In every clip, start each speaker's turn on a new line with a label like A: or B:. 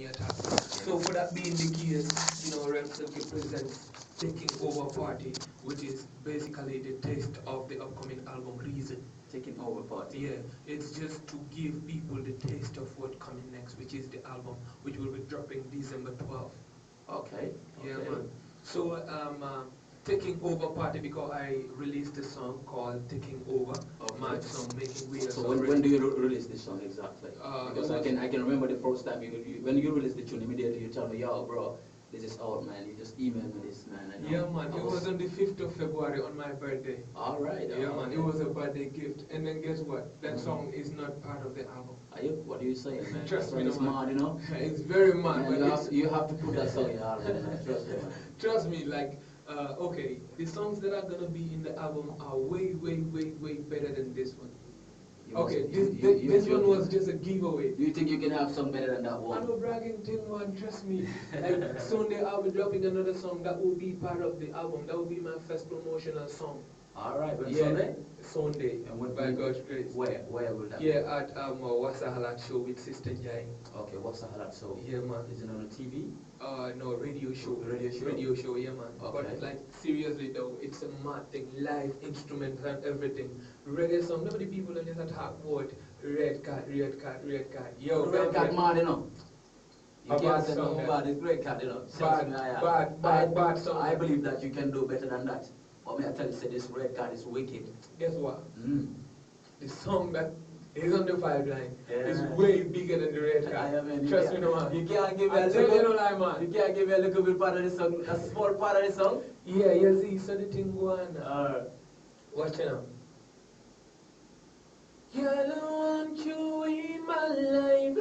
A: money at all. So for that being the case, Silky presents Taking Over Party, which is basically the taste of the upcoming album Reason.
B: Taking Over Party.
A: Yeah, it's just to give people the taste of what's coming next, which is the album, which will be dropping December 12th.
B: Okay.
A: Yeah, man. So Taking Over Party, because I released a song called Taking Over, my song Making Way.
B: So when do you release this song exactly? Because I can remember the first time when you released the tune, immediately you tell me, yo bro, this is out, man. You just emailed me this, man.
A: Yeah, man. It was on the 5th of February on my birthday.
B: All right.
A: Yeah, man. It was a birthday gift. And then guess what? That song is not part of the album.
B: Are you? What are you saying, man?
A: Trust me,
B: it's mad, you know?
A: It's very mad.
B: Man, but you have to put that song in your album, man. Trust me, man.
A: Trust me, like, okay, the songs that are gonna be in the album are way, way, way, way better than this one. Okay, this one was just a giveaway.
B: Do you think you can have some better than that one?
A: I'm not bragging thing, man, trust me. Like, Sunday I'll be dropping another song that will be part of the album. That will be my first promotional song.
B: Alright, but
A: yeah,
B: Sunday?
A: Sunday, and by God's grace.
B: Where will that be?
A: Yeah, at Wasahalat show with Sister Jai.
B: Okay, Wasahalat show.
A: Yeah, man.
B: Is it on the TV?
A: No, radio show.
B: Radio show?
A: Radio show, yeah, man.
B: Okay.
A: But, like, seriously though, it's a mad thing. Live instruments and everything. Reggae song, nobody people on this attack word. Red card, red card, red card. Yo,
B: red card mad, you know. You can't say no bad, it's red card, you know.
A: Bad song.
B: I believe that you can do better than that. But me I tell you, say this red card is wicked.
A: Guess what? The song that is on the pipeline is way bigger than the red card. Trust me, no man.
B: You can't give me a little lie, man. You can't give me a little bit part of the song, a small part of the song.
A: Yeah, you see, so the thing go on. Watch it now. Girl, I want you in my life.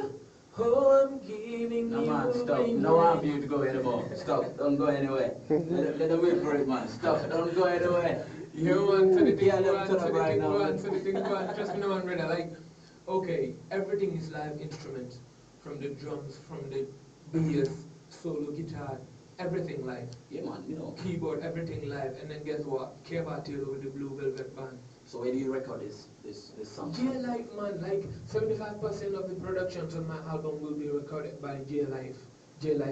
A: Oh, I'm giving you
B: man, stop. No one for you to go anymore. Stop. Don't go anywhere. Let them wait for it, man. Stop. Don't go anywhere.
A: You want to the thing
B: go on,
A: to the thing go on. Trust me, no one, brother. Like, okay, everything is live instruments. From the drums, from the bass, solo guitar, everything live.
B: Yeah, man, you know.
A: Keyboard, everything live. And then guess what? Kevatilo with the Blue Velvet Band.
B: So where do you record this song?
A: J Life, man, like 75% of the productions on my album will be recorded by J Life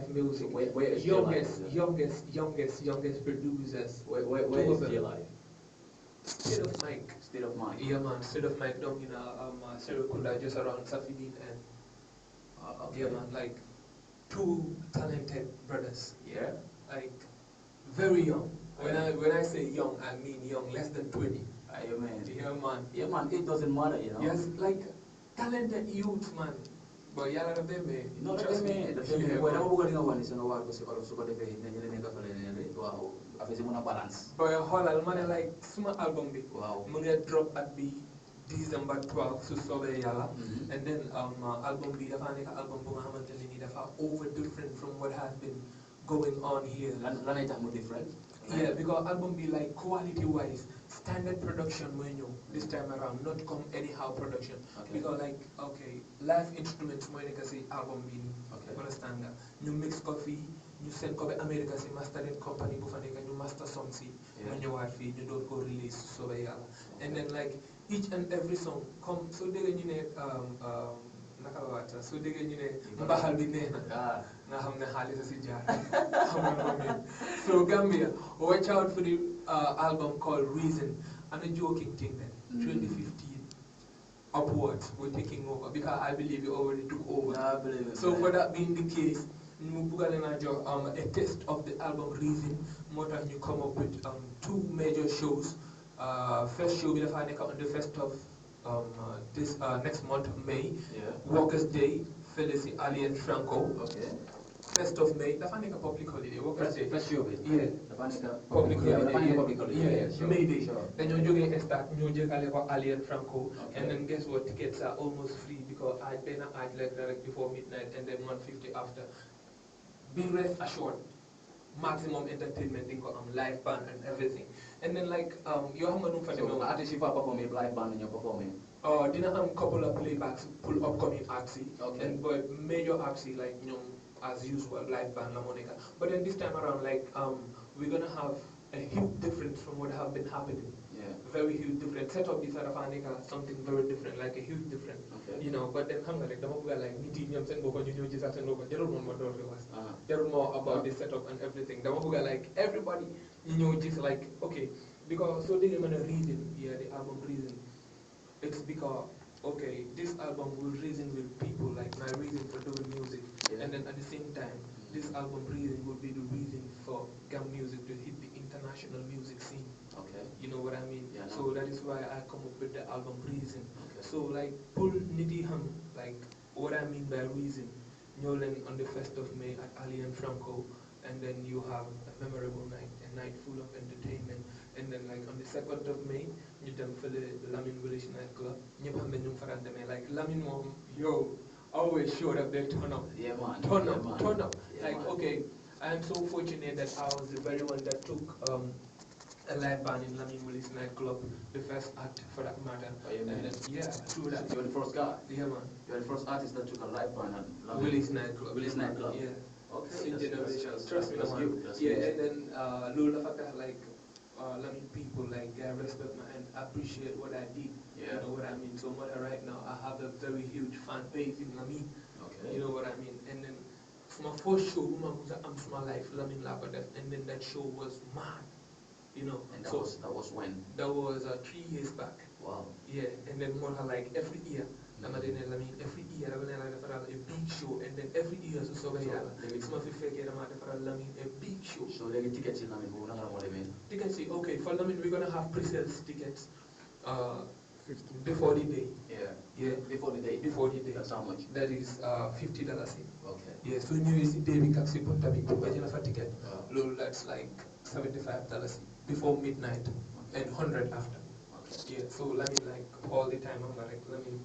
A: Music.
B: So where is
A: youngest producers.
B: Where is J Life?
A: State of Mind.
B: State of Mind.
A: Yeah, man, State of Mind down in Serikunda, just around Safidin and yeah, man, like 2 talented brothers.
B: Yeah.
A: Like very young. When I say young, I mean young, less than 20.
B: Yeah, man.
A: Yeah, man.
B: Yeah, man, it doesn't matter, you know.
A: Yes, like talented youth, man. But yalla da deme.
B: No, da deme. Da deme. When I'm going to one is no work because of so called the nene ka fele wow. Afese muna balance.
A: But holal man like small album bi.
B: Wow.
A: Munga drop at the December 12th so sobe yalla. And then album bi dafa nek album bu nga xamanteni ni dafa over different from what has been going on here.
B: Lan tax mu different.
A: Yeah, because album be like quality wise, standard production menu this time around, not come anyhow production.
B: Okay.
A: Because like, okay, live instruments when you say album be understand that. You mix coffee, you send copy America say mastering company bufaneka you master song see when you are feed you don't go release so and then like each and every song come so they you so dégg ñu ne mbaxal bi neex na nga xam ne xaalis si jaar xam nga what I mean. So Gambia, watch out for the album called Reason. And a joking thing then 2015 upwards we're taking over because I believe you already took over.
B: I believe it,
A: so for that being the case, ñu bugga leen a jox a test of the album Reason moo tax ñu come up with 2 major shows. First show bi dafa nekk on the 1st of this next month, May. Workers' Day, Felicity Ali and Franco.
B: Okay.
A: 1st of May, that's a public holiday. Workers' Day.
B: First show,
A: yeah. Public holiday.
B: Public holiday.
A: Yeah. May Day. Sure. Then you start New Jersey Ali and Franco, and then guess what? Tickets are almost free because I'd been like before midnight and then 150 after. Be rest assured. Maximum entertainment live band and everything. And then like you have no for
B: the artist if I perform a live band and you're performing.
A: Didn't have a couple of playbacks, pull upcoming acts.
B: Okay.
A: And but major acts like as usual live band La Monica. But then this time around like we're gonna have a huge difference from what have been happening. very huge different. Set up this Arafanica, something very different, like a huge different.
B: Okay.
A: You know, but then hang on, like the like meeting send over you just at over. They don't know what it was. They don't know about the setup and everything. The like everybody, just like okay, because so they gonna reason, the album reason. It's because okay, this album will reason with people, like my reason for doing music, and then at the same time, this album reason will be the reason for Gam music to hit the international music scene.
B: Okay.
A: You know what I mean?
B: Yeah, no.
A: So that is why I come up with the album reason.
B: Okay.
A: So like pull nitty hum, like what I mean by reason. Nolan on the 1st of May at Ali and Franco, and then you have a memorable night, a night full of entertainment. And then like on the 2nd of May, you dem for the Lamin Village nightclub. Like Lamin mom, yo, always showed up there, turn up.
B: Yeah, man.
A: Turn
B: yeah,
A: up,
B: man.
A: turn up.
B: Yeah,
A: Like,
B: man.
A: okay, I am so fortunate that I was the very one that took a live band in Lamin Village nightclub, the first act for that matter.
B: Oh, yeah, man.
A: True that.
B: You're the first guy?
A: Yeah, man.
B: You're the first artist that took a live band at
A: Village nightclub.
B: Village nightclub?
A: Yeah.
B: Okay.
A: In generations. Trust me,
B: that's
A: man.
B: good. That's
A: Yeah,
B: good.
A: and then Lula Fatah, like, Lamin people, like, I respect me and appreciate what I did.
B: Yeah.
A: You know what I mean? So right now, I have a very huge fan base in Lamin.
B: Okay.
A: You know what I mean? And then for my first show, I'm from my life, Lamin Labadef, and then that show was mad. You know.
B: And that was when?
A: That was 3 years back.
B: Wow.
A: Yeah, and then more like every year. Every year I'm gonna have a big show, and then every year so some of you fake a big show.
B: So they get tickets in Lamin, we're not gonna want them in.
A: Tickets, okay, for Lamin we're gonna have pre-sales tickets before the day.
B: Yeah. Before the day.
A: Before the day.
B: That's how much?
A: That is $50 in.
B: Okay.
A: Yeah, so you see day we can see put a ticket. That's like $75 before midnight and 100 after.
B: Okay.
A: Yeah, so let me like all the time I'm like let me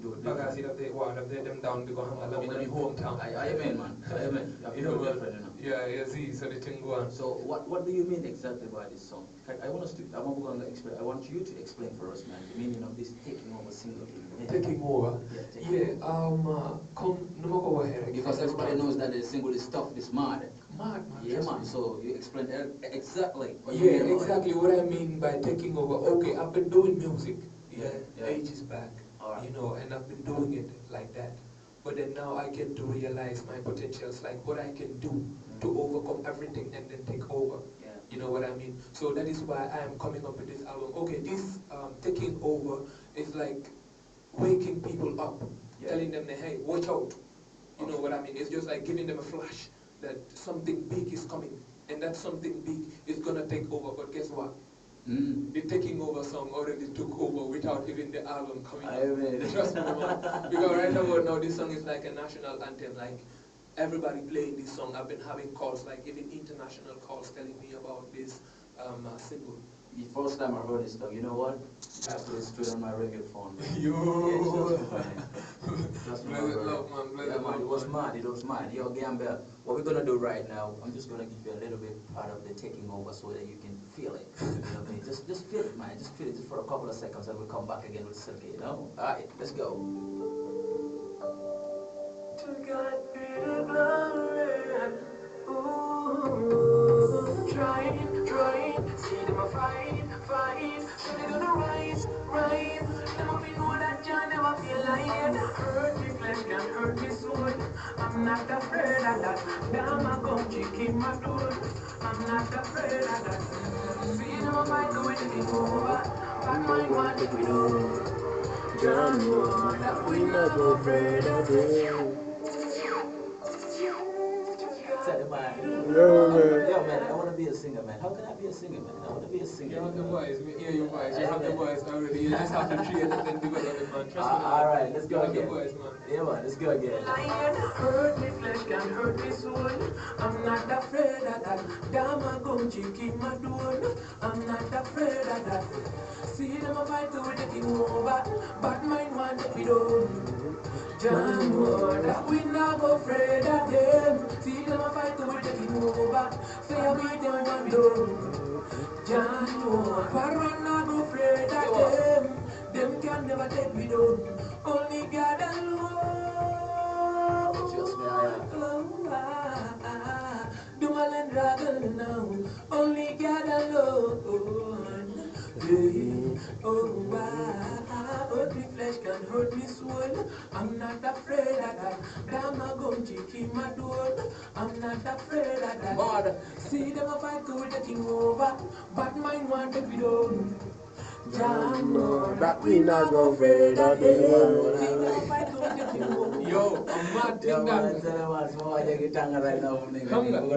B: do it.
A: I see that they them down because I'm like let me hometown.
B: I mean, man. I mean,
A: you know, yeah, see, so the thing go on.
B: So what do you mean exactly by this song? I want you to explain for us, man, the meaning of this taking over single.
A: Taking over. Come no go ahead.
B: Because everybody knows that the single is tough, it's mad.
A: Mad,
B: yeah, man. So you explain exactly.
A: Exactly what I mean by taking over. Okay, I've been doing music. Yeah. Ages back.
B: Right.
A: You know, and I've been doing it like that. But then now I get to realize my potentials, like what I can do to overcome everything and then take over.
B: Yeah.
A: You know what I mean? So that is why I am coming up with this album. Okay, this taking over is like waking people up, telling them, hey, watch out. You know what I mean? It's just like giving them a flash that something big is coming, and that something big is gonna take over. But guess what? The taking over song already took over without even the album coming out. Trust me, man. Because right now this song is like a national anthem. Like everybody playing this song. I've been having calls, like even international calls, telling me about this single.
B: The first time I heard this song, you know what? I put it straight on my reggae phone.
A: Yo!
B: Just man. It was mad, it was mad. Yo, Gambia, what we're gonna do right now, I'm just gonna give you a little bit part of the taking over so that you can feel it. You know what I mean? Just feel it, man. Just feel it just for a couple of seconds and we'll come back again with Silky, you know? Alright, let's go. To God be the glory. Ooh, trying, see them a fight, so they gonna rise. Them up in know that you never feel like it. Hurt me flesh can hurt me soul. I'm not afraid of that. Damn, I come kicking my door. I'm not afraid of that. See them a fight to win it over. Bad mind want to be done. John know that we not afraid of it. Yo, man, I want to be a singer, man. How can I be a singer, man? I want to be a singer.
A: You have the voice, we hear your voice. You have the voice already. You just have to train and then develop it, man. Trust me.
B: Alright, let's go again.
A: You have the voice, man.
B: Yeah, man, let's go again.
A: Hurt me flesh can hurt me soul. I'm not afraid of that. Damn, I come chicken my door. I'm not afraid of that. See them a fight to take him over. Bad mind want to be done. John word that we not afraid of them. See them a fight to take him over. Say I beat them one done. John word PARO not afraid of them. Them can never take me down. Only God alone.
B: Just me,
A: Do my land dragon now. Only God alone.
B: Oh, why? Hurt me flesh can hurt me soul. I'm not afraid of that. Damn, I go cheeky my door. I'm not afraid of that. But see them a fight to the king over. But mine want to be done. John, no, that we not go afraid of them. See them a fight to the king over.
A: Yo, I'm mad.
C: Yo, man, tell them what's more. I get tanga right now.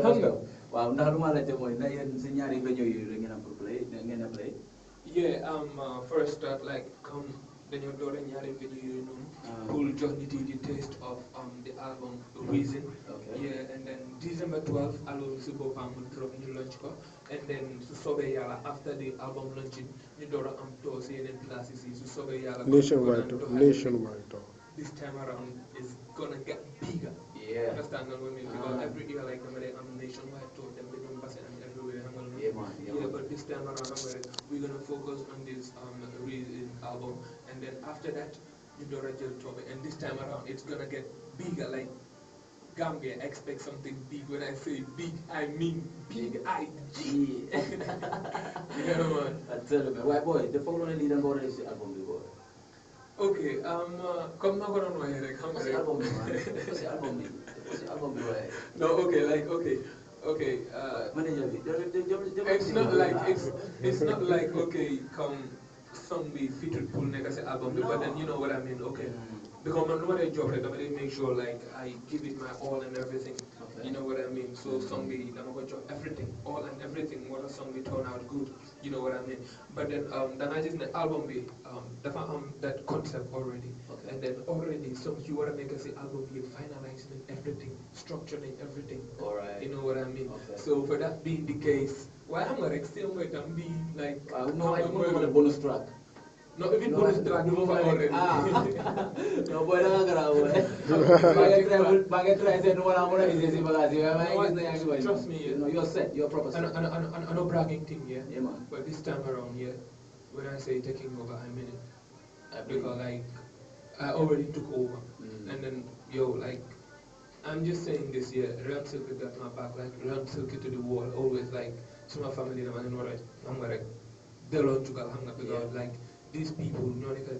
A: Hunger.
C: Wow, now do I let them win? Now you're señari venyo you ngena play, ngena play.
A: Yeah, first start like come dañu door ñaari video yooyu noonu pour jox nit yi the taste of the album Reason.
C: Okay.
A: Yeah, and then December 12th album si boppam mu drop ñu launch ko, and then su soobee yàlla after the album launching ñu door a am tour si yeneen places yi su soobee yàlla
D: nationwide tour.
A: This time around is gonna get bigger.
C: Yeah.
A: Understand what I mean? Because every year like I'm nationwide tour, them they don't pass it and everywhere.
C: Yeah, man.
A: Yeah, but this time around we're gonna focus on this Reason album, and then after that you do a jail tour, and this time around it's gonna get bigger. Like Gambia expect something big. When I say big, I mean big IG. You know what?
C: I tell you, white boy, the following leader go to the album before.
A: Okay, come now go on my head.
C: What's the album, man? What's the album? What's the album, boy?
A: No, okay, like okay. It's not like okay, come song be featured full nigga album, but then you know what I mean. Okay, because man, what I job right, I make sure like I give it my all and everything.
C: Okay.
A: You know what I mean. So song be I'm gonna job everything, all and everything. What a song be turn out good. You know what I mean. But then I just the album be that concept already.
C: Okay.
A: And then already some you wanna make us the album be finalizing everything, structuring everything.
C: All right.
A: You know what I mean.
C: Okay.
A: So for that being the case, why I'm gonna still wait and be like
C: no, I don't want a bonus track.
A: Not even bonus track, no already.
C: No, boy, I'm gonna try say no one I'm gonna say because
A: trust me, yeah.
C: No, you're set, you're proper set.
A: I know bragging thing, yeah.
C: Yeah, man.
A: But this time around, yeah, when I say taking over, I mean it. Because like I already took over, and then like I'm just saying this year, Ram Silky got my back, like Ram Silky to the wall, always like to my family, I'm gonna delon jugal hanga because like these people,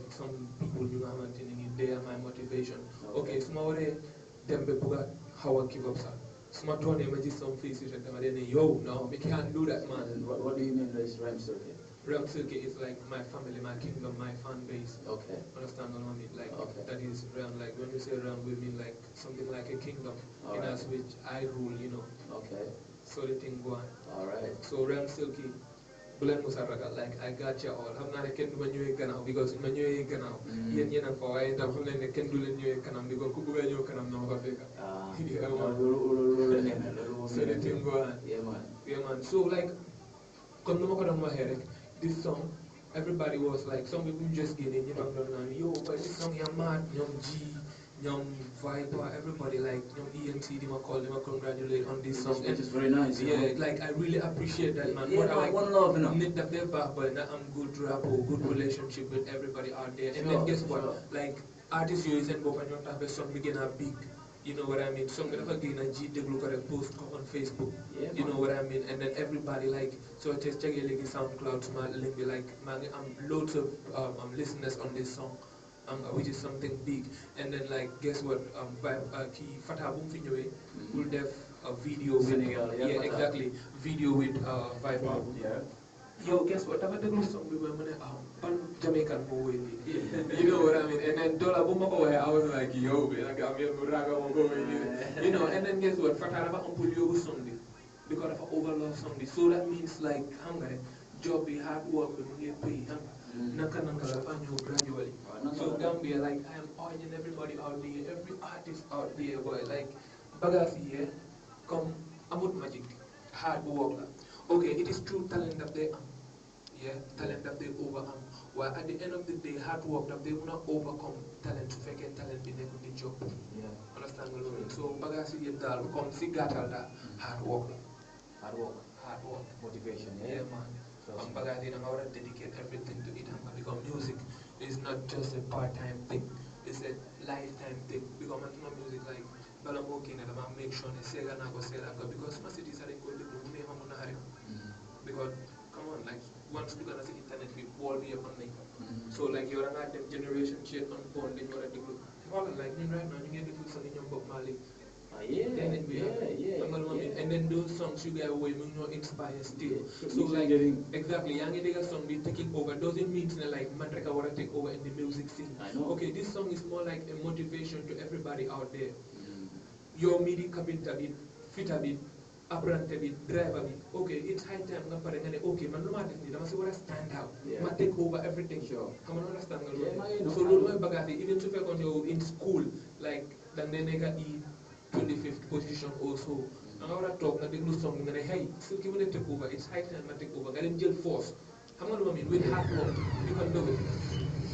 A: some people you know they are my motivation. Okay, small them be buga how I give up sir. Small tone just some faces and then yo no, we can't do that man.
C: What do you mean by Ram Silky?
A: Ram Silky is like my family, my kingdom, my fan base.
C: Okay.
A: Understand what I mean? Like
C: okay.
A: That is Ram. Like when we say Ram, we mean like something like a kingdom
C: all
A: in
C: right.
A: us which I rule, you know.
C: Okay.
A: So the thing go on.
C: All right.
A: So Ram Silky, Bulan Musaraga, like I got you all. I'm not a kid when you ain't because when you ain't gonna, yen and for I end up holding the candle in you can because Kubu you can know of it. So the thing go on.
C: Yeah, man.
A: Yeah, man. So like, come no more on my head. This song, everybody was like, some people just get in, yo, but this song, you're mad, young G, young Viper, everybody like, young ENT, they call them, congratulate on this song.
C: Which is very nice.
A: Yeah, like, I really appreciate that, man.
C: Yeah,
A: what I like,
C: one love, you know.
A: Need the paper, but I'm good rapport, good relationship with everybody out there. And then guess what? Like, artists you isn't both and you have a song begin a big. You know what I mean? Some of again a G look at a post on Facebook.
C: Yeah,
A: you know what I mean? And then everybody like so I just check your SoundCloud my link like loads of listeners on this song. Which is something big. And then like guess what? Ki Fatah Boom Finyowe will have a video with
C: Senegal, yeah,
A: exactly. Video with Viper.
C: Yeah.
A: Yo, guess what? I'm gonna song we were pan Jamaican boy. You know what I mean? And then Dollar Bumako, I was like, yo, like I'm you know, and then guess what? Fatara on Pulio Sunday because of an overload Sunday. So that means like hunger, job be hard work, we get paid. Nanka gradually. So Gambia, like I am urging everybody out there, every artist out there, boy, like Bagasi here, come Amut Magic, hard work. Okay, it is true talent that they yeah, talent that they overcome. While at the end of the day, hard work that they will not overcome talent to fake talent in the job.
C: Yeah.
A: Understand what I mean? So bagasi yedal come see gatal da hard work.
C: Hard work.
A: Hard work.
C: Motivation,
A: Yeah man. Bagasi na to dedicate everything to it because music is not just a part-time thing. It's a lifetime thing. Because my music like Balamoki and I make sure they say that because my cities are going to do because come on, like once dugg na si internet bi bool bi yëpp mën nañ ko so like yow da ngaa dem generation shit on bool dañu war a déglu xoolal like ñun right now ñu ngi déglu songi ñoom Bob Marley and then those songs you guys will no inspire still. So like exactly, young nigga song be taking over doesn't mean like man reka wanna take over in the music scene.
C: I know.
A: Okay, this song is more like a motivation to everybody out there. Your midi kapinta bit, fitter bit, apprentice bit, driver bit. Okay, it's high time nga pare nga ne okay man luma def ni dama si wara stand out. Ma take over everything.
C: Sure.
A: Come on understand nga
C: Yeah,
A: so lolu moy bagati even if you in school like dan they nega 25th position also. I'm going to talk about the song. I'm going to hey, still give me take over. It's high time I take over. Get in jail force. How much I mean? With hard work, you can do it.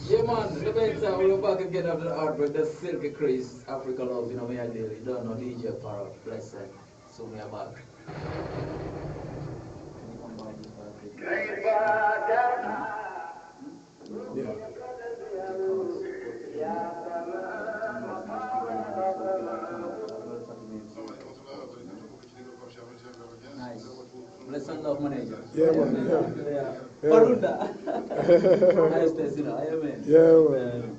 C: Yeah, man. The best time we're back again after the outbreak. The Silky Criss, Africa Love. You know me, I daily don't know DJ PARO. Bless them. So we are back. Nice. Bless and love manager.
D: Yeah, man.
C: Yeah. Parunda. Nice, you know. Amen.
D: Yeah, man.